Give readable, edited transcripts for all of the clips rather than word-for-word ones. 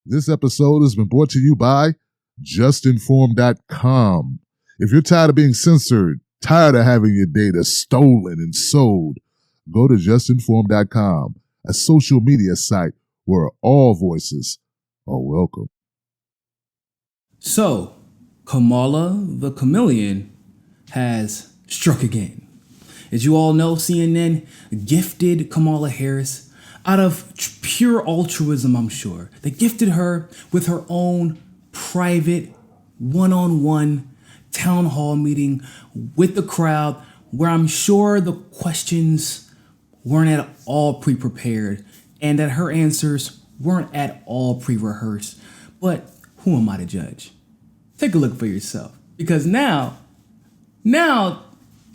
This episode has been brought to you by JustNForm.com. If you're tired of being censored, tired of having your data stolen and sold, go to JustNForm.com, a social media site where all voices are welcome. So, Kamala the Chameleon has struck again. As you all know, CNN gifted Kamala Harris out of pure altruism, I'm sure. They gifted her with her own private one-on-one town hall meeting with the crowd where I'm sure the questions weren't at all pre-prepared and that her answers weren't at all pre-rehearsed. But who am I to judge? Take a look for yourself, because now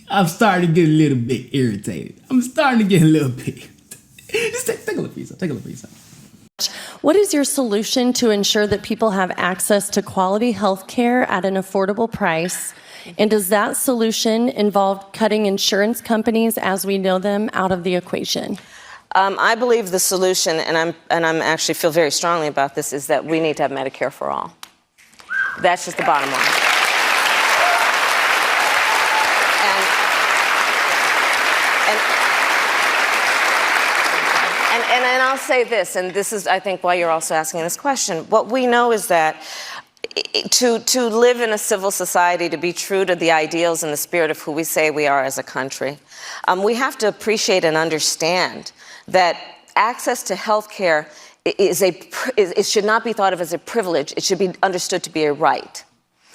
I'm starting to get a little bit irritated. I'm starting to get a little bit. Just take a look for yourself. Take a look for yourself. What is your solution to ensure that people have access to quality health care at an affordable price? And does that solution involve cutting insurance companies as we know them out of the equation? I believe the solution, and I'm actually feel very strongly about this, is that we need to have Medicare for all. That's just the bottom line. And I'll say this, and this is, I think, why you're also asking this question. What we know is that to live in a civil society, to be true to the ideals and the spirit of who we say we are as a country, we have to appreciate and understand that access to health care it should not be thought of as a privilege. It should be understood to be a right.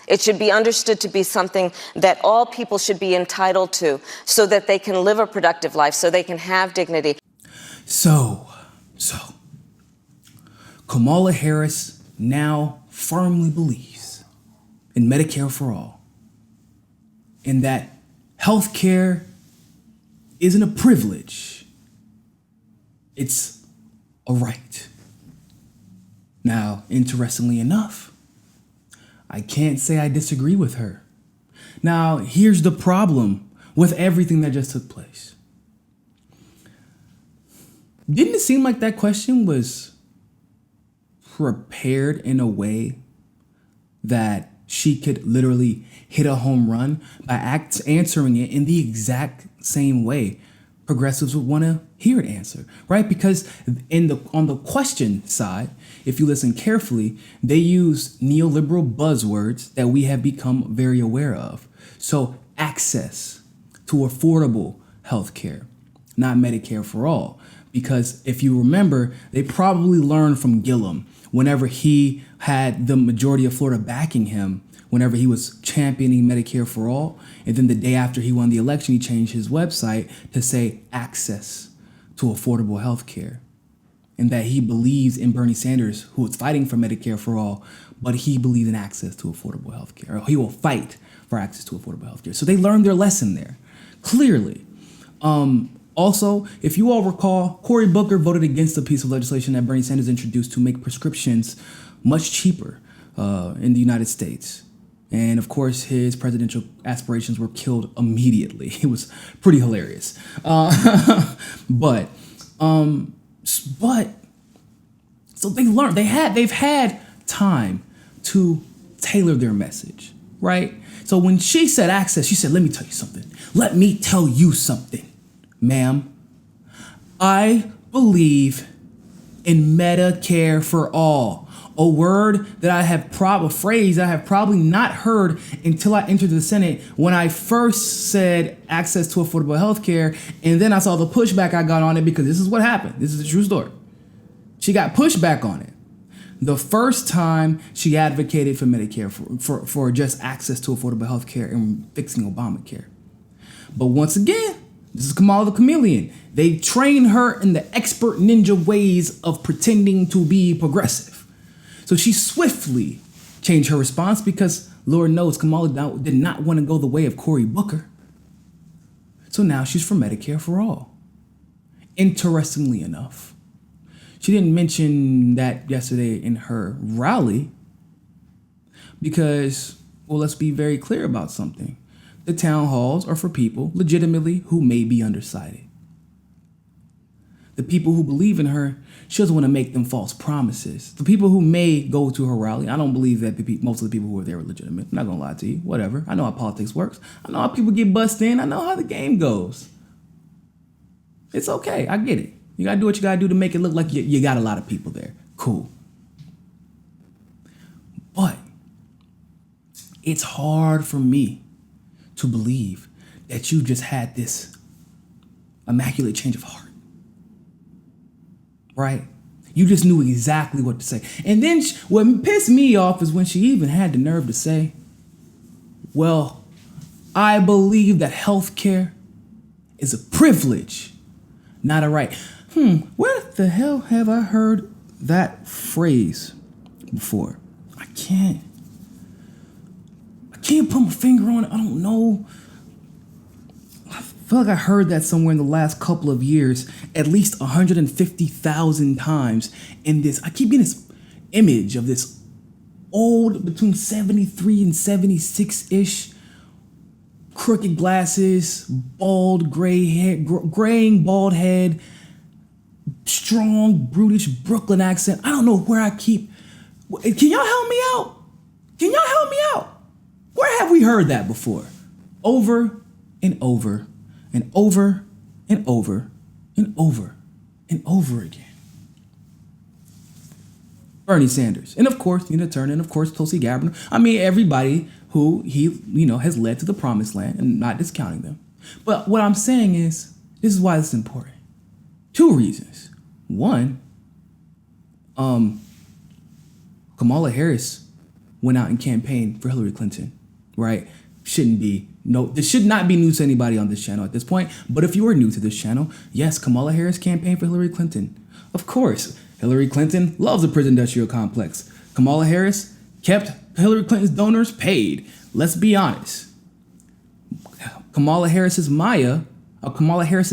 It should be understood to be something that all people should be entitled to so that they can live a productive life, so they can have dignity. So, Kamala Harris now firmly believes in Medicare for all, and that health care isn't a privilege, it's a right. Now, interestingly enough, I can't say I disagree with her. Now, here's the problem with everything that just took place. Didn't it seem like that question was prepared in a way that she could literally hit a home run by answering it in the exact same way progressives would want to hear it answered, right? Because on the question side, if you listen carefully, they use neoliberal buzzwords that we have become very aware of. So access to affordable health care, not Medicare for all. Because if you remember, they probably learned from Gillum whenever he had the majority of Florida backing him, whenever he was championing Medicare for all. And then the day after he won the election, he changed his website to say access to affordable health care. And that he believes in Bernie Sanders, who is fighting for Medicare for all, but he believes in access to affordable health care. Or he will fight for access to affordable health care. So they learned their lesson there, clearly. Also, if you all recall, Cory Booker voted against a piece of legislation that Bernie Sanders introduced to make prescriptions much cheaper in the United States. And of course, his presidential aspirations were killed immediately. It was pretty hilarious. But so they learned, they've had time to tailor their message, right? So when she said access, she said, let me tell you something. Let me tell you something. Ma'am, I believe in Medicare for all, a word that a phrase that I have probably not heard until I entered the Senate when I first said access to affordable health care, and then I saw the pushback I got on it because this is what happened. This is a true story. She got pushback on it. The first time she advocated for Medicare for just access to affordable health care and fixing Obamacare. But once again, this is Kamala the Chameleon. They train her in the expert ninja ways of pretending to be progressive. So she swiftly changed her response because Lord knows Kamala did not want to go the way of Cory Booker. So now she's for Medicare for all. Interestingly enough, she didn't mention that yesterday in her rally because, well, let's be very clear about something. The town halls are for people legitimately who may be undecided. the people who believe in her, she doesn't want to make them false promises. The people who may go to her rally, I don't believe that most of the people who are there are legitimate. I'm not going to lie to you. Whatever. I know how politics works. I know how people get bussed in. I know how the game goes. It's okay. I get it. You got to do what you got to do to make it look like you got a lot of people there. Cool. But it's hard for me to believe that you just had this immaculate change of heart. Right? You just knew exactly what to say. And then what pissed me off is when she even had the nerve to say, well, I believe that healthcare is a privilege, not a right. Where the hell have I heard that phrase before? I can't put my finger on it. I don't know. I feel like I heard that somewhere in the last couple of years, at least 150,000 times in this. I keep getting this image of this old, between 73 and 76-ish, crooked glasses, bald, graying bald head, strong, brutish Brooklyn accent. I don't know where I keep. Can y'all help me out? Can y'all help me out? Where have we heard that before? Over and over and over and over and over and over again. Bernie Sanders. And of course, Tina Turner, and of course, Tulsi Gabbard. I mean, everybody who he, has led to the promised land, and not discounting them. But what I'm saying is, this is why this is important. 2 reasons. One, Kamala Harris went out and campaigned for Hillary Clinton, right? This should not be news to anybody on this channel at this point. But if you are new to this channel, yes, Kamala Harris campaigned for Hillary Clinton. Of course, Hillary Clinton loves the prison industrial complex. Kamala Harris kept Hillary Clinton's donors paid. Let's be honest. Kamala Harris's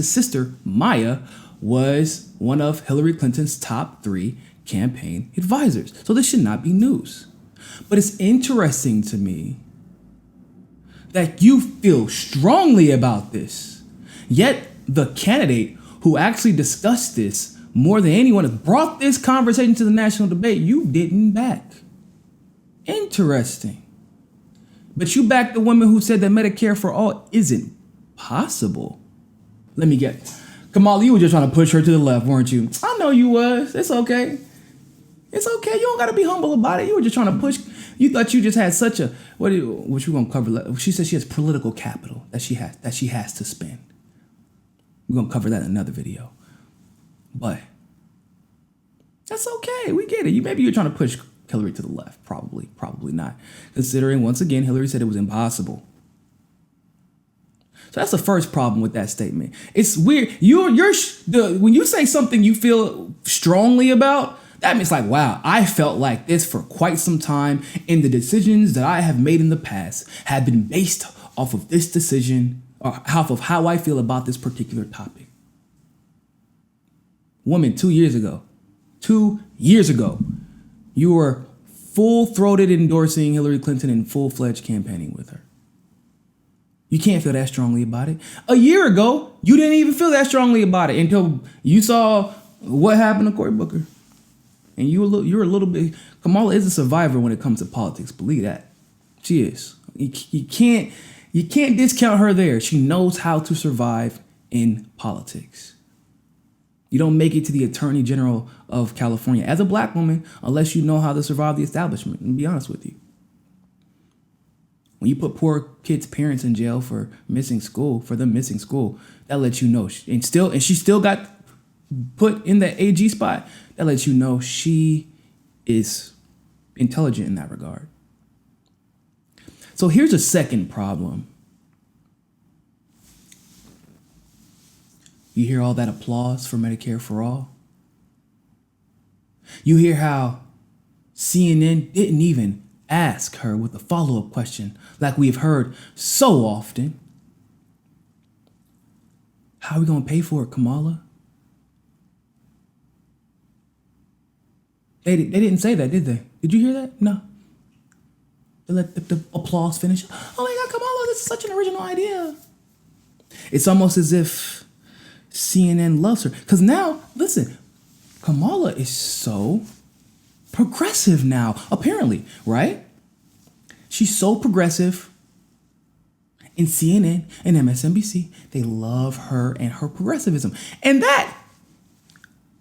sister, Maya, was one of Hillary Clinton's top 3 campaign advisors. So this should not be news. But it's interesting to me that you feel strongly about this, yet the candidate who actually discussed this more than anyone has brought this conversation to the national debate, you didn't back. Interesting. But you backed the woman who said that Medicare for all isn't possible. Let me get it. Kamala, you were just trying to push her to the left, weren't you? I know you was. It's okay. It's okay. You don't got to be humble about it. You were just trying to push. You thought you just had such a, what you going to cover? She said she has political capital that she has to spend. We're going to cover that in another video. But that's okay. We get it. Maybe you're trying to push Hillary to the left. Probably not. Considering, once again, Hillary said it was impossible. So that's the first problem with that statement. It's weird. When you say something you feel strongly about, that means like, wow, I felt like this for quite some time, and the decisions that I have made in the past have been based off of this decision, or off of how I feel about this particular topic. Woman, 2 years ago, you were full-throated endorsing Hillary Clinton and full-fledged campaigning with her. You can't feel that strongly about it. A year ago, you didn't even feel that strongly about it until you saw what happened to Cory Booker. And you're a little bit. Kamala is a survivor when it comes to politics. Believe that. She is. You can't discount her there. She knows how to survive in politics. You don't make it to the Attorney General of California as a black woman unless you know how to survive the establishment. And be honest with you. When you put poor kids' parents in jail for missing school, that lets you know. And she still got put in the AG spot. That lets you know she is intelligent in that regard. So here's a second problem. You hear all that applause for Medicare for all? You hear how CNN didn't even ask her with a follow-up question like we've heard so often. How are we going to pay for it, Kamala? They didn't say that, did they? Did you hear that? No. They let the applause finish. Oh my God, Kamala, this is such an original idea. It's almost as if CNN loves her. Because now, listen, Kamala is so progressive now, apparently, right? She's so progressive. In CNN and MSNBC, they love her and her progressivism. And that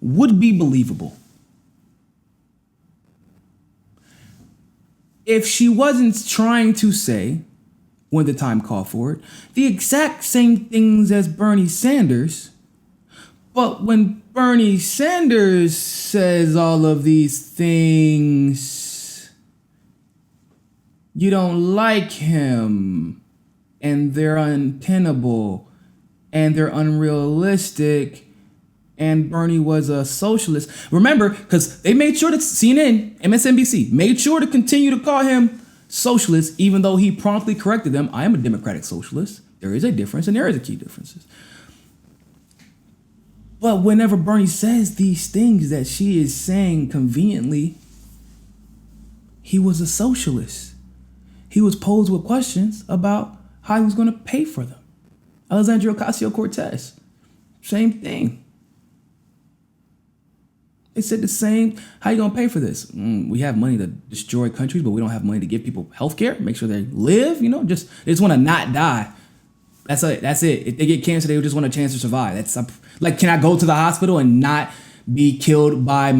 would be believable if she wasn't trying to say, when the time called for it, the exact same things as Bernie Sanders. But when Bernie Sanders says all of these things, you don't like him. And they're untenable, and they're unrealistic, and Bernie was a socialist. Remember, because they made sure that CNN, MSNBC, made sure to continue to call him socialist, even though he promptly corrected them. I am a democratic socialist. There is a difference, and there is a key difference. But whenever Bernie says these things that she is saying conveniently, he was a socialist. He was posed with questions about how he was going to pay for them. Alexandria Ocasio-Cortez, same thing. They said the same. How you going to pay for this? We have money to destroy countries, but we don't have money to give people health care, make sure they live, they just want to not die. That's it. If they get cancer, they just want a chance to survive. Can I go to the hospital and not be killed by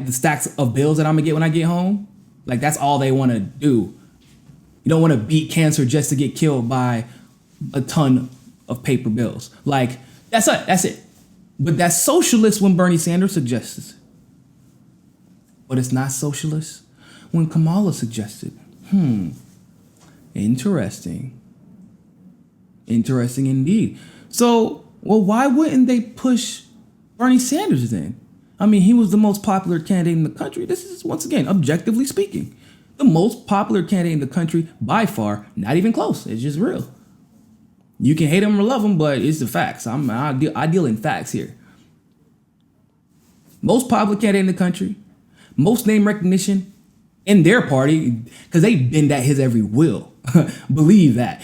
the stacks of bills that I'm going to get when I get home? That's all they want to do. You don't want to beat cancer just to get killed by a ton of paper bills. That's it. But that's socialist when Bernie Sanders suggests it. But it's not socialist when Kamala suggested. Interesting. Interesting indeed. So, why wouldn't they push Bernie Sanders then? I mean, he was the most popular candidate in the country. This is, once again, objectively speaking, the most popular candidate in the country by far, not even close. It's just real. You can hate him or love him, but it's the facts. I deal in facts here. Most popular candidate in the country, most name recognition in their party, because they bend at his every will. Believe that.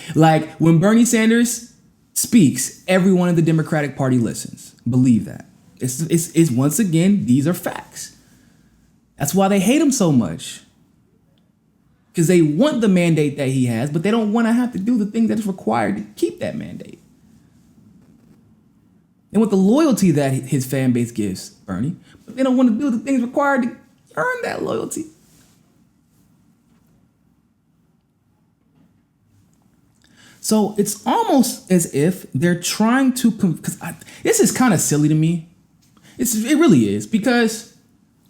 When Bernie Sanders speaks, everyone in the Democratic Party listens. Believe that. It's once again, these are facts. That's why they hate him so much. Because they want the mandate that he has, but they don't want to have to do the things that is required to keep that mandate. They want the loyalty that his fan base gives Bernie, but they don't want to do the things required to earn that loyalty. So it's almost as if they're trying to, this is kind of silly to me. It really is, because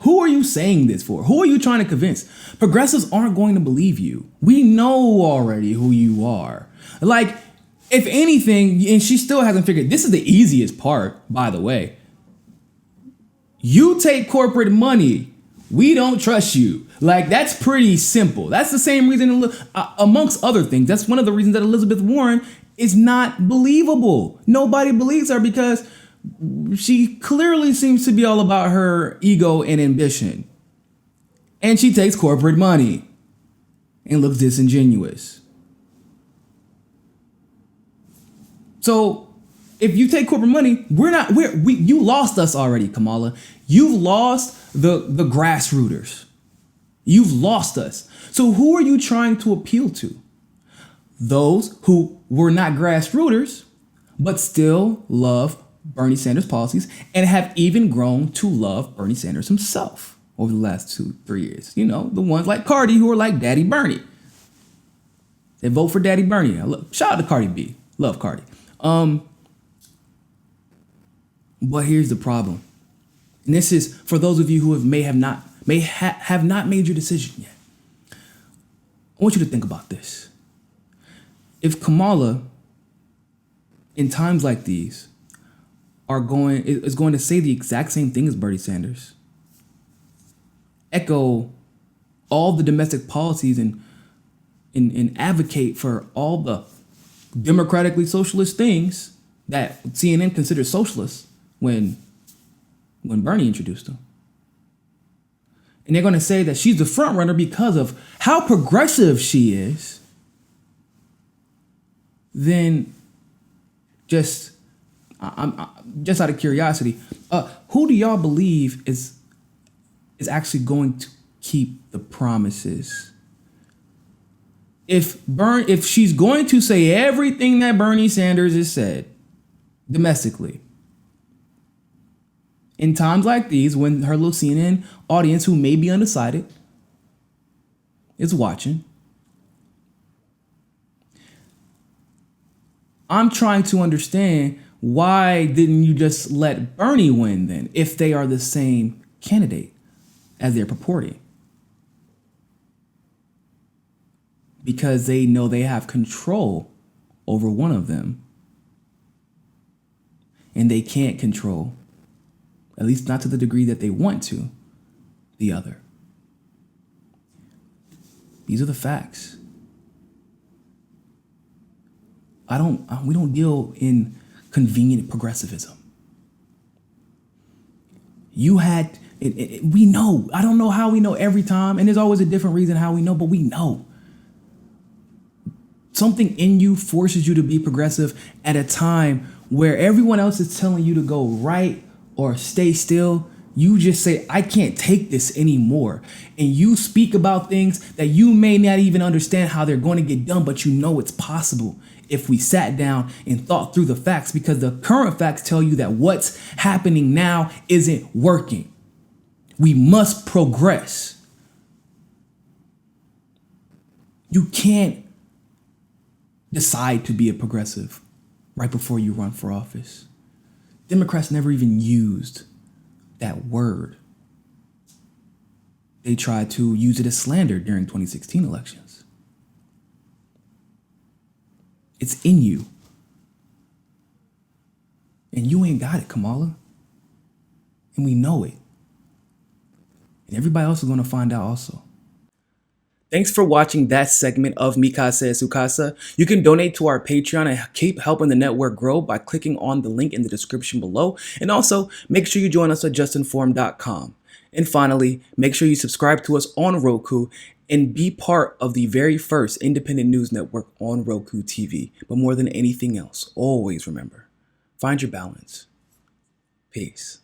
who are you saying this for? Who are you trying to convince? Progressives aren't going to believe you. We know already who you are. If anything, and she still hasn't figured, this is the easiest part, by the way. You take corporate money. We don't trust you. That's pretty simple. That's the same reason, amongst other things. That's one of the reasons that Elizabeth Warren is not believable. Nobody believes her because she clearly seems to be all about her ego and ambition. And she takes corporate money and looks disingenuous. So if you take corporate money, you lost us already, Kamala. You've lost the grassrooters. You've lost us. So who are you trying to appeal to? Those who were not grassrooters, but still love Bernie Sanders policies and have even grown to love Bernie Sanders himself over the last 2-3 years. The ones like Cardi who are like Daddy Bernie. They vote for Daddy Bernie. Shout out to Cardi B. Love Cardi. But here's the problem. And this is for those of you who have not made your decision yet. I want you to think about this. If Kamala, in times like these, is going to say the exact same thing as Bernie Sanders, echo all the domestic policies and advocate for all the democratically socialist things that CNN considers socialist when Bernie introduced them. And they're going to say that she's the front runner because of how progressive she is. Then just I'm just out of curiosity. Who do y'all believe is actually going to keep the promises? If she's going to say everything that Bernie Sanders has said domestically, in times like these, when her little CNN audience, who may be undecided, is watching, I'm trying to understand, why didn't you just let Bernie win then, if they are the same candidate as they're purporting? Because they know they have control over one of them, and they can't control, at least not to the degree that they want to, the other. These are the facts. We don't deal in convenient progressivism. We know. I don't know how we know every time, and there's always a different reason how we know, but we know. Something in you forces you to be progressive at a time where everyone else is telling you to go right or stay still. You just say, I can't take this anymore. And you speak about things that you may not even understand how they're going to get done, but you know it's possible if we sat down and thought through the facts, because the current facts tell you that what's happening now isn't working. We must progress. You can't decide to be a progressive right before you run for office. Democrats never even used that word. They tried to use it as slander during 2016 elections. It's in you. And you ain't got it, Kamala. And we know it. And everybody else is going to find out also. Thanks for watching that segment of Mi Casa es Su Casa. You can donate to our Patreon and keep helping the network grow by clicking on the link in the description below. And also, make sure you join us at JustNForm.com. And finally, make sure you subscribe to us on Roku and be part of the very first independent news network on Roku TV. But more than anything else, always remember, find your balance. Peace.